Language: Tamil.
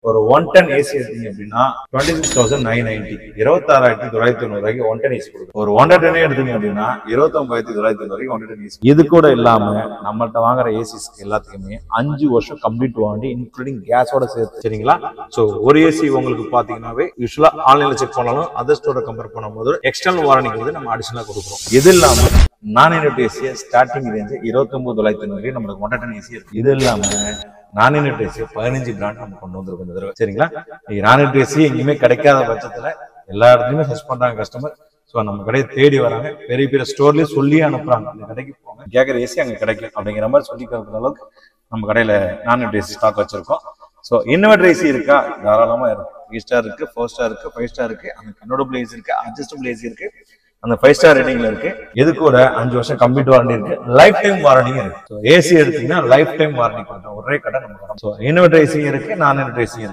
ஒரு 110 ஏசி எடுத்தீங்க அப்படின்னா 26,990 26,990 110 ஏசி கொடுக்கும். ஒரு 110 எடுத்தீங்க அப்படின்னா 29,990 110 ஏசி. இது கூட இல்லாம நம்மள்ட்ட வாங்குற ஏசிஸ் எல்லாத்துக்குமே 5 வருஷம் கம்ப்ளீட் வாரண்டி இன்க்ளூடிங் கேஸோட சேர்த்து. சரிங்களா? சோ ஒரு ஏசி உங்களுக்கு பாத்தீங்கன்னாவே யூஸ்வலா ஆன்லைன்ல செக் பண்ணாலும் அதர் ஸ்டோரை கம்பேர் பண்ணும்போது எக்ஸ்டர்னல் வாரண்டிக்கு வந்து நம்ம அடிஷனலா கொடுக்குறோம். இது இல்லாம நான் யூனிட் ஏசி ஸ்டார்டிங் ரேஞ்ச் 29,990 நம்மளுக்கு 110 ஏசி இருக்கு. இது இல்லாம நான் யூனிட் ஏசி 15 பிராண்ட் நம்ம கொண்டு வந்திருக்கோம் இந்த தடவை. சரிங்களா? நான் யூனிட் ஏசி எங்கேயுமே கிடைக்காத பட்சத்துல எல்லா இடத்துலயுமே சர்ச் பண்றாங்க கஸ்டமர். சோ நம்ம கடையை தேடி வராங்க, பெரிய பெரிய ஸ்டோர்லயே சொல்லி அனுப்புறாங்க, அந்த கடைக்கு போங்க, கேட்கற ஏசி அங்க கிடைக்கும் அப்படிங்கிற மாதிரி சொல்லி கொடுக்குற அளவுக்கு நம்ம கடையில நான் யூனிட் ஏசி ஸ்டாக் வச்சிருக்கோம். சோ இன்வெர்டர் ஏசி இருக்கா? தாராளமா இருக்கு. 3 ஸ்டார் இருக்கு, 4 ஸ்டார் இருக்கு, 5 ஸ்டார் இருக்கு, அந்த கன்வெர்டபிள் ஏசி இருக்கு, அட்ஜஸ்டபிள் ஏசி இருக்கு, அந்த 5 ஸ்டார் ரேட்டிங்ல இருக்கு. இது கூட 5 வருஷம் கம்ப்ளீட் வாரண்டி இருக்கு, லைஃப் டைம் வாரண்டி இருக்கு. ஏசி எடுத்தீங்கன்னா லைஃப் டைம் வாரண்டி கொடுத்தோம் ஒரே கடை நம்ம. இன்வெர்டர் ஏசி இருக்கு, நான் இன்வெர்டர் ஏசி இருக்கு.